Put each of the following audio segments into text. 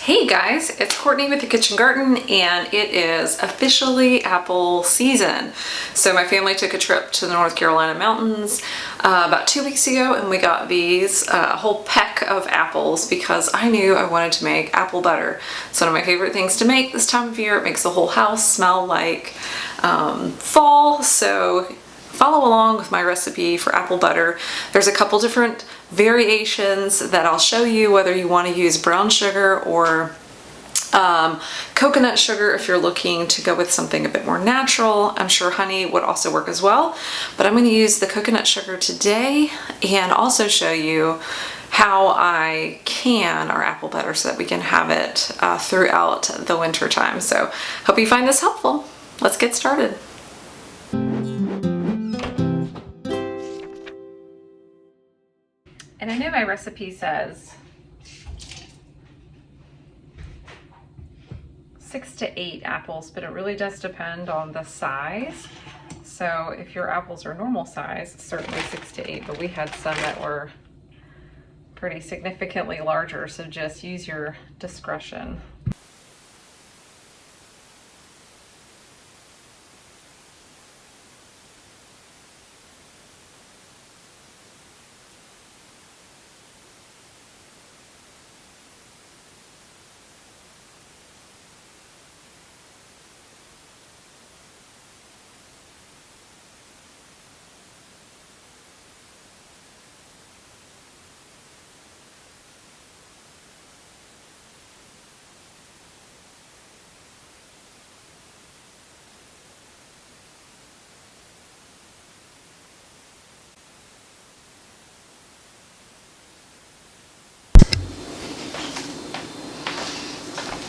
Hey guys, it's Courtney with the Kitchen Garten, and it is officially apple season. So my family took a trip to the North Carolina mountains about 2 weeks ago, and we got these a whole peck of apples because I knew I wanted to make apple butter. It's one of my favorite things to make this time of year. It makes the whole house smell like fall. So follow along with my recipe for apple butter. There's a couple different variations that I'll show you, whether you want to use brown sugar or coconut sugar if you're looking to go with something a bit more natural. I'm sure honey would also work as well, but I'm going to use the coconut sugar today and also show you how I can our apple butter so that we can have it throughout the winter time. So hope you find this helpful. Let's get started. And I know my recipe says 6 to 8 apples, but it really does depend on the size. So if your apples are normal size, certainly 6 to 8, but we had some that were pretty significantly larger, so just use your discretion.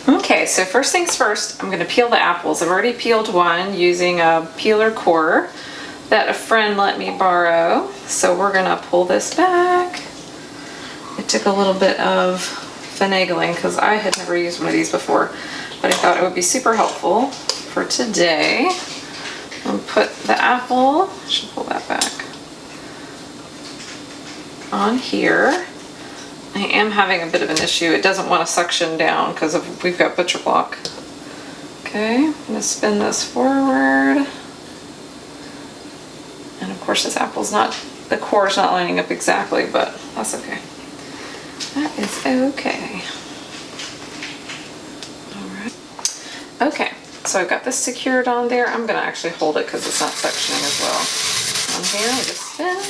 Okay, so first things first, I'm going to peel the apples. I've already peeled one using a peeler core that a friend let me borrow. So we're going to pull this back. It took a little bit of finagling because I had never used one of these before, but I thought it would be super helpful for today. I'll put the apple, I should pull that back, on here. I am having a bit of an issue. It doesn't want to suction down because we've got butcher block. Okay, I'm going to spin this forward. And of course this apple's not, the core's not lining up exactly, but that's okay. That is okay. Alright. Okay, so I've got this secured on there. I'm going to actually hold it because it's not sectioning as well. On here, I just spin.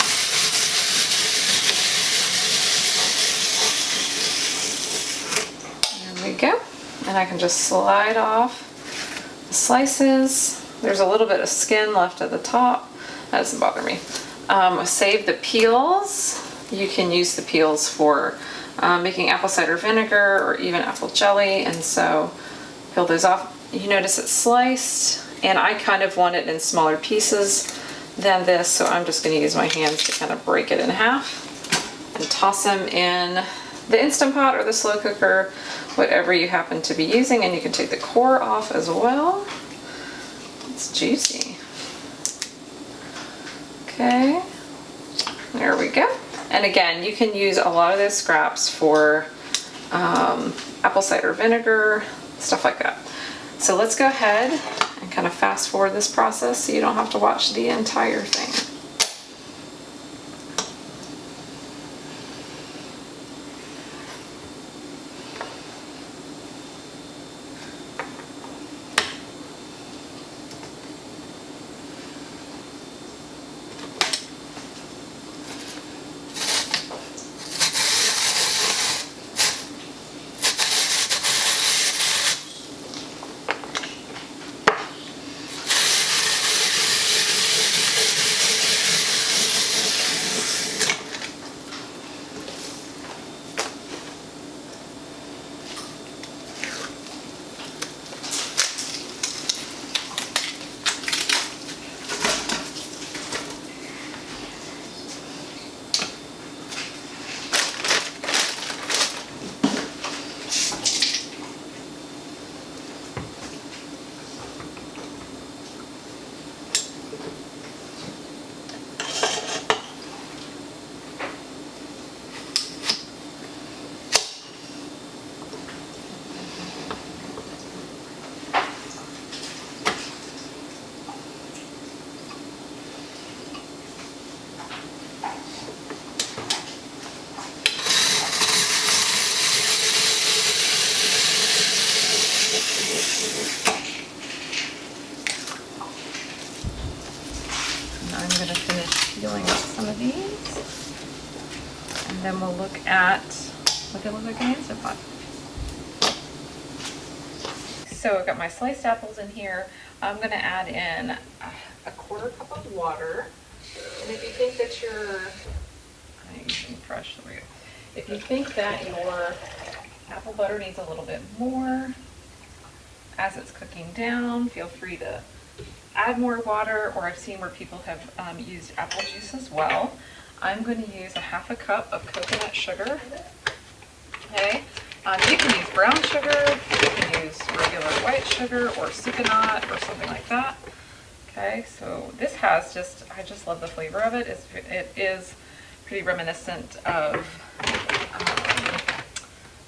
Go, and I can just slide off the slices. There's a little bit of skin left at the top. That doesn't bother me. Save the peels. You can use the peels for making apple cider vinegar or even apple jelly, and so peel those off. You notice it's sliced, and I kind of want it in smaller pieces than this, so I'm just going to use my hands to kind of break it in half and toss them in the Instant Pot or the slow cooker, whatever you happen to be using, and you can take the core off as well. It's juicy. Okay, there we go. And again, you can use a lot of those scraps for apple cider vinegar, stuff like that. So let's go ahead and kind of fast forward this process so you don't have to watch the entire thing. then we'll look at what they look like in the Instant Pot. So I've got my sliced apples in here. I'm gonna add in a 1/4 cup of water. And if you think that I'm using fresh, there we go. If you think that your apple butter needs a little bit more as it's cooking down, feel free to add more water, or I've seen where people have used apple juice as well. I'm going to use a 1/2 cup of coconut sugar. Okay, you can use brown sugar, you can use regular white sugar or sucanat or something like that. Okay, so this has I just love the flavor of it. It is pretty reminiscent of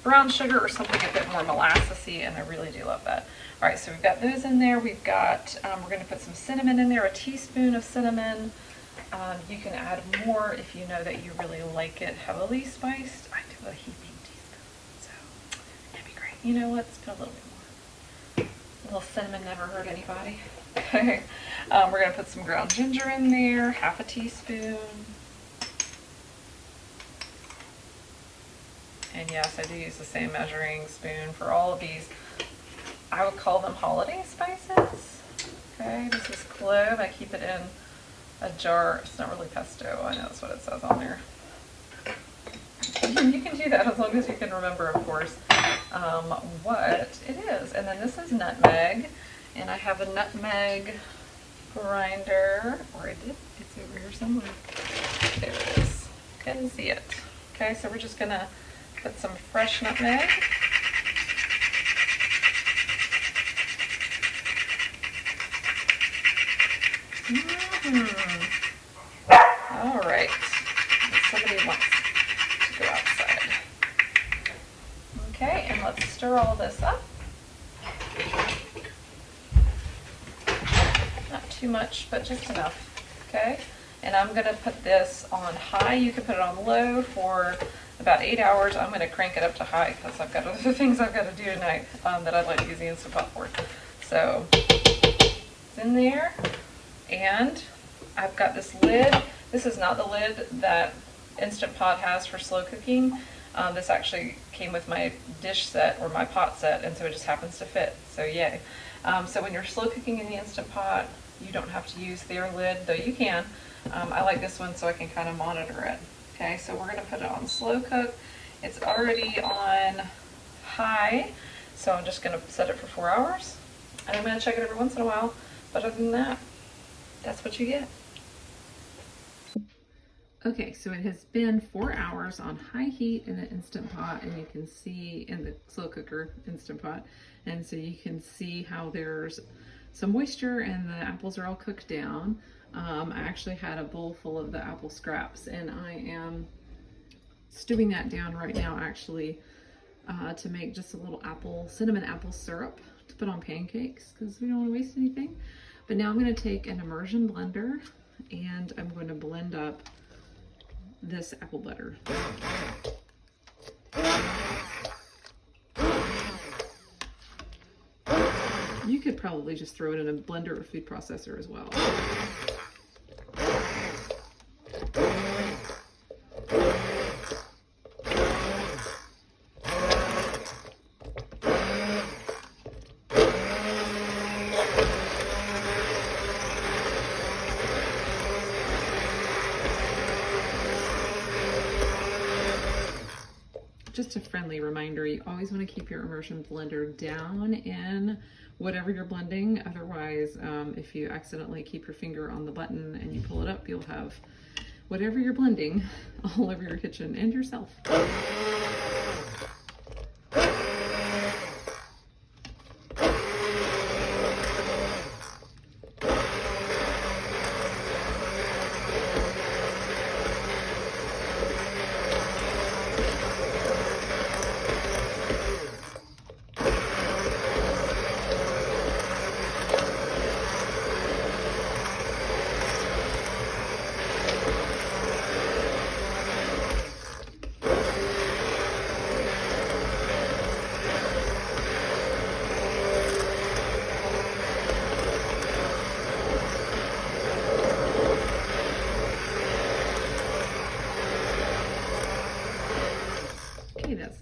brown sugar or something a bit more molassesy, and I really do love that. All right, so we've got those in there. We've got, we're gonna put some cinnamon in there, a teaspoon of cinnamon. You can add more if you know that you really like it heavily spiced. I do a heaping teaspoon, so that'd be great. You know what, let's put a little bit more. A little cinnamon never hurt anybody. Okay, we're gonna put some ground ginger in there, 1/2 teaspoon. And yes, I do use the same measuring spoon for all of these. I would call them holiday spices. Okay, this is clove. I keep it in a jar. It's not really pesto. I know that's what it says on there. You can do that as long as you can remember, of course, what it is. And then this is nutmeg. And I have a nutmeg grinder. Or I did. It's over here somewhere. There it is. Couldn't see it. Okay, so we're just going to put some fresh nutmeg. All right. Somebody wants to go outside. Okay, and let's stir all this up. Not too much, but just enough. Okay, and I'm going to put this on high. You can put it on low for about 8 hours. I'm going to crank it up to high because I've got other things I've got to do tonight that I'd like to use the Instant Pot for. So it's in there, and I've got this lid. This is not the lid that Instant Pot has for slow cooking. This actually came with my dish set or my pot set, and so it just happens to fit. So yay. So when you're slow cooking in the Instant Pot, you don't have to use their lid, though you can. I like this one so I can kind of monitor it. Okay, so we're going to put it on slow cook. It's already on high, so I'm just going to set it for 4 hours. And I'm going to check it every once in a while, but other than that, that's what you get. Okay, so it has been 4 hours on high heat in the Instant Pot, and you can see in the slow cooker Instant Pot, and so you can see how there's some moisture and the apples are all cooked down. I actually had a bowl full of the apple scraps, and I am stewing that down right now actually to make just a little cinnamon apple syrup to put on pancakes because we don't want to waste anything. But now I'm going to take an immersion blender and I'm going to blend up this apple butter. You could probably just throw it in a blender or food processor as well. Just a friendly reminder, you always want to keep your immersion blender down in whatever you're blending. Otherwise, if you accidentally keep your finger on the button and you pull it up, you'll have whatever you're blending all over your kitchen and yourself.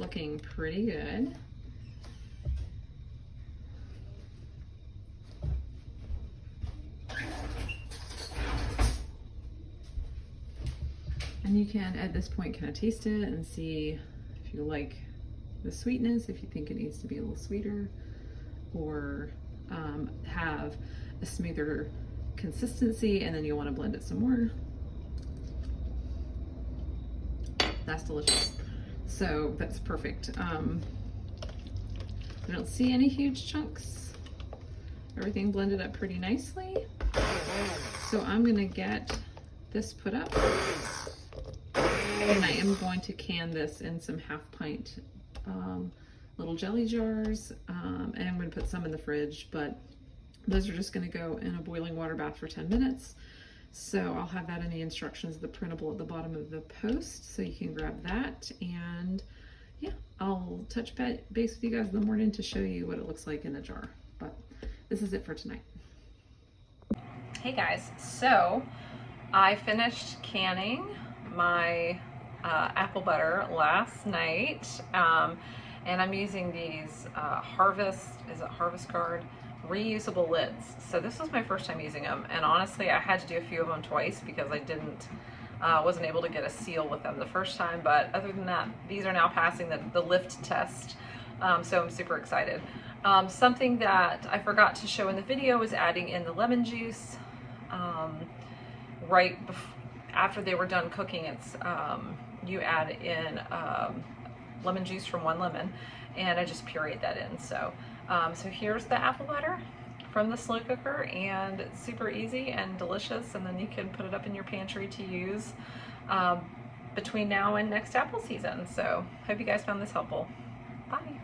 looking pretty good. And you can, at this point, kind of taste it and see if you like the sweetness, if you think it needs to be a little sweeter, or have a smoother consistency, and then you want to blend it some more. That's delicious. So that's perfect. I don't see any huge chunks. Everything blended up pretty nicely. So I'm gonna get this put up, and I am going to can this in some 1/2 pint little jelly jars, and I'm going to put some in the fridge, but those are just going to go in a boiling water bath for 10 minutes. So I'll have that in the instructions, the printable at the bottom of the post, so you can grab that. And yeah, I'll touch base with you guys in the morning to show you what it looks like in a jar. But this is it for tonight. Hey guys, so I finished canning my apple butter last night, and I'm using these Harvest Guard reusable lids. So this was my first time using them, and honestly I had to do a few of them twice because I wasn't able to get a seal with them the first time, but other than that, these are now passing the lift test, so I'm super excited. Something that I forgot to show in the video was adding in the lemon juice after they were done cooking. It's you add in lemon juice from 1 lemon, and I just pureed that in. So so here's the apple butter from the slow cooker, and it's super easy and delicious, and then you can put it up in your pantry to use between now and next apple season. So hope you guys found this helpful. Bye.